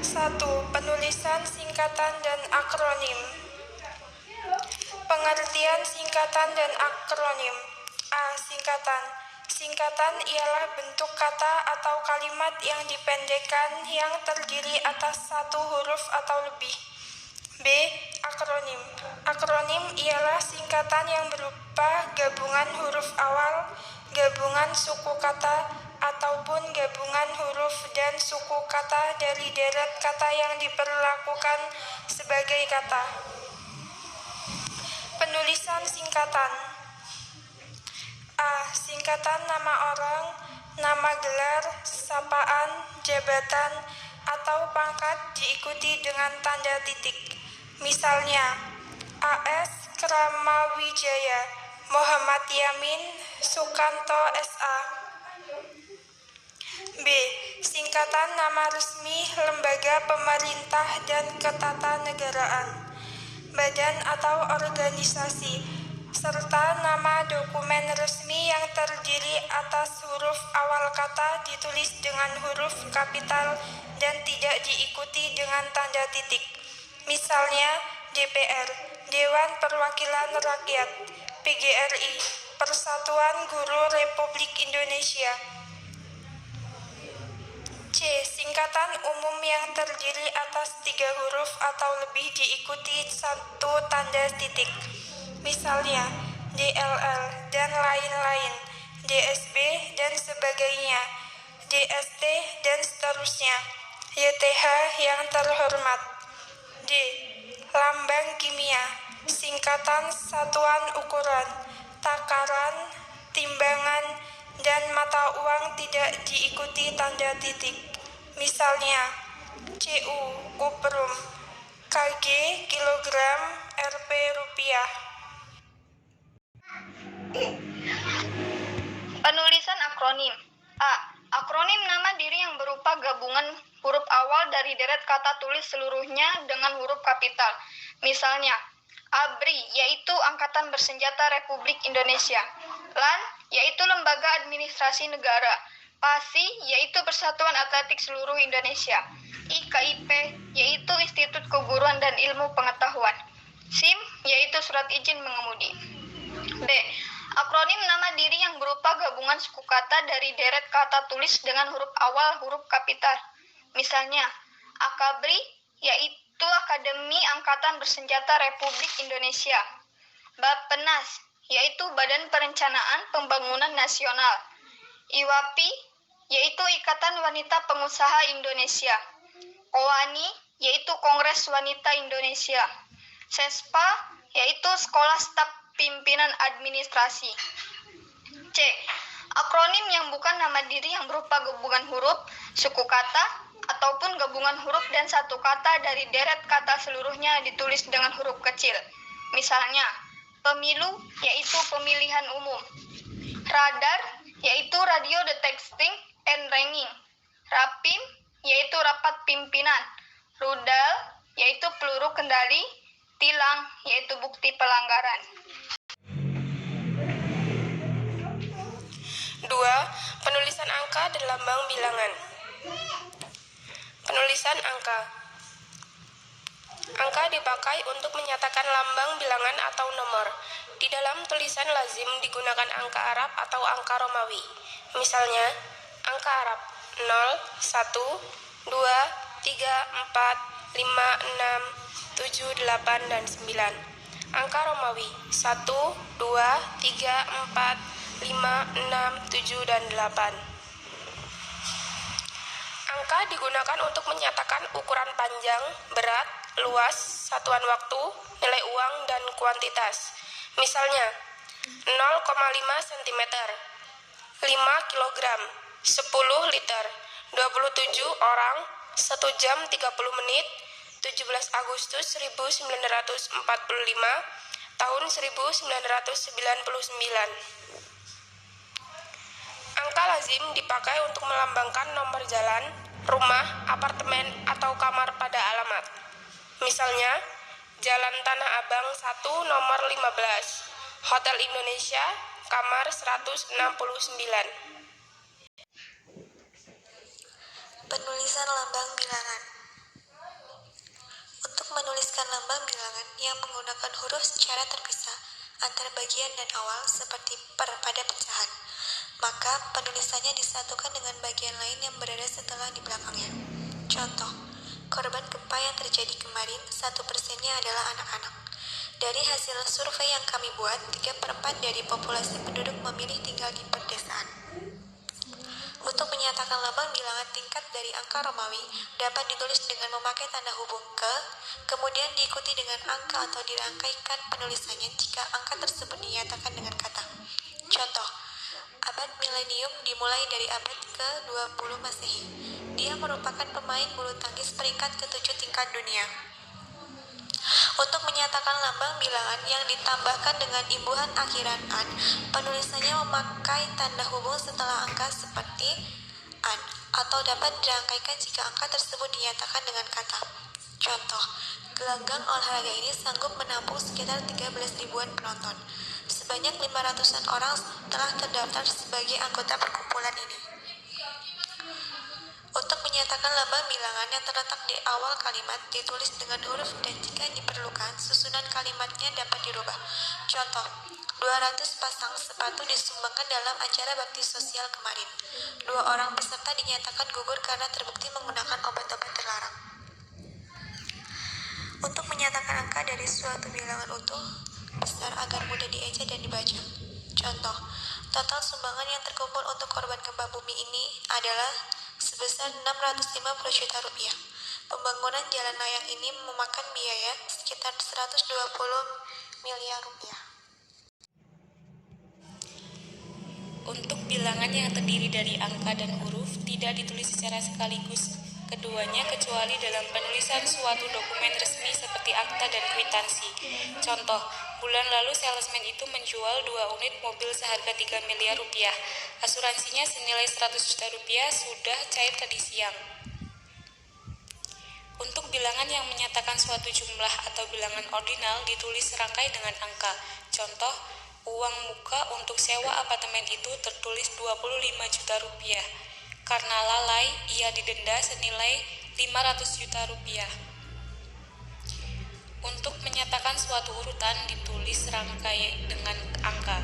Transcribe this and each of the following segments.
1. Penulisan singkatan dan akronim. Pengertian singkatan dan akronim. A. Singkatan. Singkatan ialah bentuk kata atau kalimat yang dipendekkan yang terdiri atas satu huruf atau lebih. B. Akronim. Akronim ialah singkatan yang berupa gabungan huruf awal, gabungan suku kata, ataupun gabungan huruf dan suku kata dari deret kata yang diperlakukan sebagai kata. Penulisan singkatan. A. Singkatan nama orang, nama gelar, sapaan, jabatan, atau pangkat diikuti dengan tanda titik. Misalnya, A.S. Kramawijaya, Muhammad Yamin, Sukanto S.A. B. Singkatan nama resmi lembaga pemerintah dan ketatanegaraan, badan atau organisasi, serta nama dokumen resmi yang terdiri atas huruf awal kata ditulis dengan huruf kapital dan tidak diikuti dengan tanda titik. Misalnya, DPR, Dewan Perwakilan Rakyat, PGRI, Persatuan Guru Republik Indonesia. C. Singkatan umum yang terdiri atas 3 huruf atau lebih diikuti satu tanda titik. Misalnya, DLL dan lain-lain, DSB dan sebagainya, DST dan seterusnya, YTH yang terhormat. D. Lambang kimia, singkatan satuan ukuran, takaran, timbangan, dan mata uang tidak diikuti tanda titik. Misalnya, CU, kuprum, KG, kilogram, Rp, rupiah. Penulisan akronim. A. Akronim nama diri yang berupa gabungan huruf awal dari deret kata tulis seluruhnya dengan huruf kapital. Misalnya, ABRI yaitu Angkatan Bersenjata Republik Indonesia. LAN yaitu Lembaga Administrasi Negara. PASI yaitu Persatuan Atletik Seluruh Indonesia. IKIP yaitu Institut Keguruan dan Ilmu Pengetahuan. SIM yaitu Surat Izin Mengemudi. B. Akronim nama diri yang berupa gabungan suku kata dari deret kata tulis dengan huruf awal huruf kapital. Misalnya, AKABRI yaitu Akademi Angkatan Bersenjata Republik Indonesia. Bappenas yaitu Badan Perencanaan Pembangunan Nasional. IWAPI yaitu Ikatan Wanita Pengusaha Indonesia. KOANI yaitu Kongres Wanita Indonesia. SESPA yaitu Sekolah Staf Pimpinan Administrasi. C. Akronim yang bukan nama diri yang berupa gabungan huruf, suku kata, ataupun gabungan huruf dan satu kata dari deret kata seluruhnya ditulis dengan huruf kecil. Misalnya, pemilu yaitu pemilihan umum. Radar yaitu radio detecting and ranging. Rapim yaitu rapat pimpinan. Rudal yaitu peluru kendali. Tilang yaitu bukti pelanggaran. 2. Penulisan angka dan lambang bilangan. Penulisan angka. Angka dipakai untuk menyatakan lambang bilangan atau nomor. Di dalam tulisan lazim digunakan angka Arab atau angka Romawi. Misalnya, angka Arab 0, 1, 2, 3, 4, 5, 6, 7, 8, dan 9. Angka Romawi 1, 2, 3, 4, 5, 6, 7, dan 8. Angka digunakan untuk menyatakan ukuran panjang, berat, luas, satuan waktu, nilai uang, dan kuantitas. Misalnya, 0,5 cm, 5 kg, 10 liter, 27 orang, 1 jam 30 menit, 17 Agustus 1945, tahun 1999. Angka lazim dipakai untuk melambangkan nomor jalan, rumah, apartemen, atau kamar pada alamat. Misalnya, Jalan Tanah Abang 1 nomor 15, Hotel Indonesia, kamar 169. Penulisan lambang bilangan. menuliskan lambang bilangan yang menggunakan huruf secara terpisah antara bagian dan awal seperti per pada pecahan, maka penulisannya disatukan dengan bagian lain yang berada setelah di belakangnya. Contoh, korban gempa yang terjadi kemarin 1%-nya adalah anak-anak. Dari hasil survei yang kami buat, 3/4 dari populasi penduduk memilih tinggal di pedesaan. Untuk menyatakan lambang bilangan tingkat dari angka Romawi dapat ditulis dengan memakai tanda hubung ke, kemudian diikuti dengan angka atau dirangkaikan penulisannya jika angka tersebut dinyatakan dengan kata. Contoh, abad milenium dimulai dari abad ke-20 Masehi. Dia merupakan pemain bulu tangkis peringkat ke-7 tingkat dunia. Untuk menyatakan lambang bilangan yang ditambahkan dengan imbuhan akhiran an, penulisannya memakai tanda hubung setelah angka seperti an, atau dapat dirangkaikan jika angka tersebut dinyatakan dengan kata. Contoh, gelanggang olahraga ini sanggup menampung sekitar 13.000-an penonton. Sebanyak 500-an orang telah terdaftar sebagai anggota perkumpulan ini. Untuk menyatakan lambang bilangan yang terletak di awal kalimat ditulis dengan huruf dan jika diperlukan, susunan kalimatnya dapat dirubah. Contoh, 200 pasang sepatu disumbangkan dalam acara bakti sosial kemarin. 2 orang peserta dinyatakan gugur karena terbukti menggunakan obat-obat terlarang. Untuk menyatakan angka dari suatu bilangan utuh besar agar mudah dieja dan dibaca. Contoh, total sumbangan yang terkumpul untuk korban gempa bumi ini adalah sebesar 650 juta rupiah. Pembangunan jalan layang ini memakan biaya sekitar 120 miliar rupiah. Untuk bilangan yang terdiri dari angka dan huruf tidak ditulis secara sekaligus keduanya kecuali dalam penulisan suatu dokumen resmi seperti akta dan kwitansi. Contoh, bulan lalu salesman itu menjual 2 unit mobil seharga 3 miliar rupiah. Asuransinya senilai 100 juta rupiah sudah cair tadi siang. Untuk bilangan yang menyatakan suatu jumlah atau bilangan ordinal ditulis serangkai dengan angka. Contoh, uang muka untuk sewa apartemen itu tertulis 25 juta rupiah. Karena lalai, ia didenda senilai 500 juta rupiah. Untuk menyatakan suatu urutan ditulis serangkai dengan angka.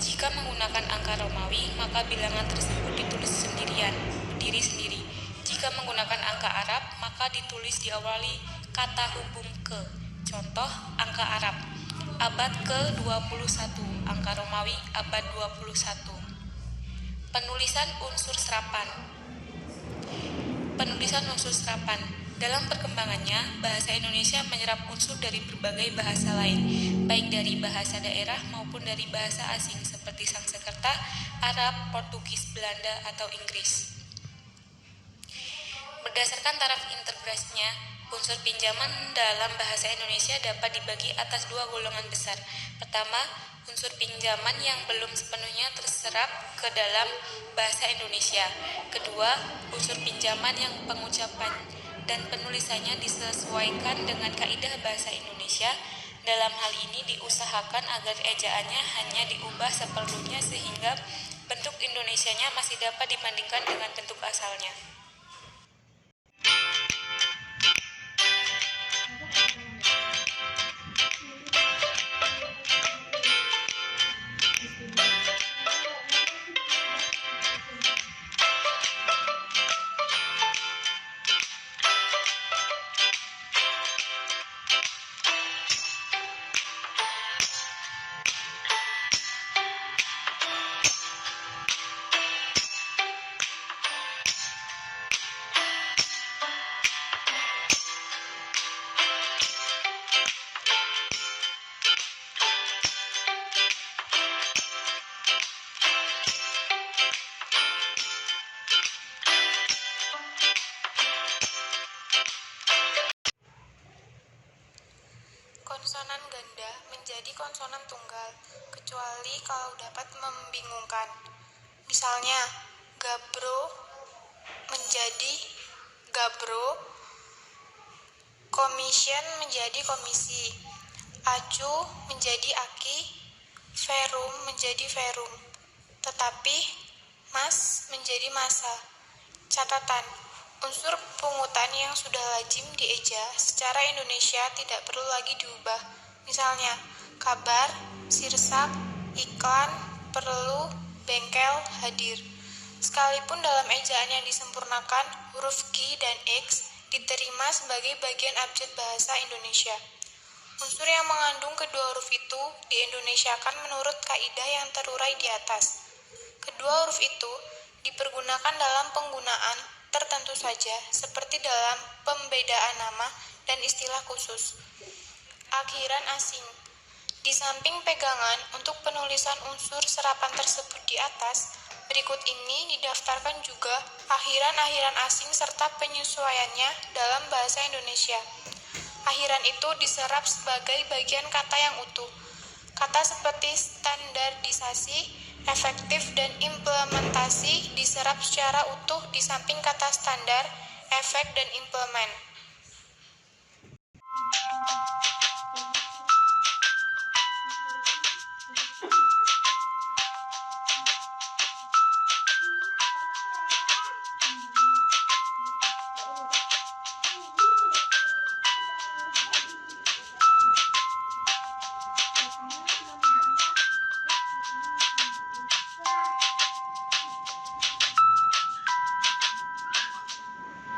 Jika menggunakan angka Romawi, maka bilangan tersebut ditulis berdiri sendiri. Jika menggunakan angka Arab, maka ditulis diawali kata hubung ke. Contoh, angka Arab, abad ke-21, angka Romawi, abad 21. Penulisan unsur serapan. Penulisan unsur serapan. Dalam perkembangannya, bahasa Indonesia menyerap unsur dari berbagai bahasa lain, baik dari bahasa daerah maupun dari bahasa asing seperti Sanskerta, Arab, Portugis, Belanda, atau Inggris. Berdasarkan taraf integrasinya, unsur pinjaman dalam bahasa Indonesia dapat dibagi atas 2 golongan besar. Pertama, unsur pinjaman yang belum sepenuhnya terserap ke dalam bahasa Indonesia. Kedua, unsur pinjaman yang pengucapan dan penulisannya disesuaikan dengan kaidah bahasa Indonesia. Dalam hal ini diusahakan agar ejaannya hanya diubah seperlunya sehingga bentuk Indonesianya masih dapat dibandingkan dengan bentuk asalnya. Konsonan ganda menjadi konsonan tunggal, kecuali kalau dapat membingungkan. Misalnya, gabro menjadi gabro, commission menjadi komisi, acu menjadi aki, verum menjadi verum, tetapi mas menjadi masa. Catatan, Unsur pungutan yang sudah lazim dieja secara Indonesia tidak perlu lagi diubah. Misalnya, kabar, sirsak, iklan, perlu, bengkel, hadir. Sekalipun dalam ejaan yang disempurnakan, huruf Q dan X diterima sebagai bagian abjad bahasa Indonesia. Unsur yang mengandung kedua huruf itu diindonesiakan menurut kaidah yang terurai di atas. Kedua huruf itu dipergunakan dalam penggunaan tertentu saja, seperti dalam pembedaan nama dan istilah khusus. Akhiran asing. Di samping pegangan untuk penulisan unsur serapan tersebut di atas, berikut ini didaftarkan juga akhiran-akhiran asing serta penyesuaiannya dalam bahasa Indonesia. Akhiran itu diserap sebagai bagian kata yang utuh. Kata seperti standarisasi, efektif, dan implementasi diserap secara utuh di samping kata standar, efek, dan implement.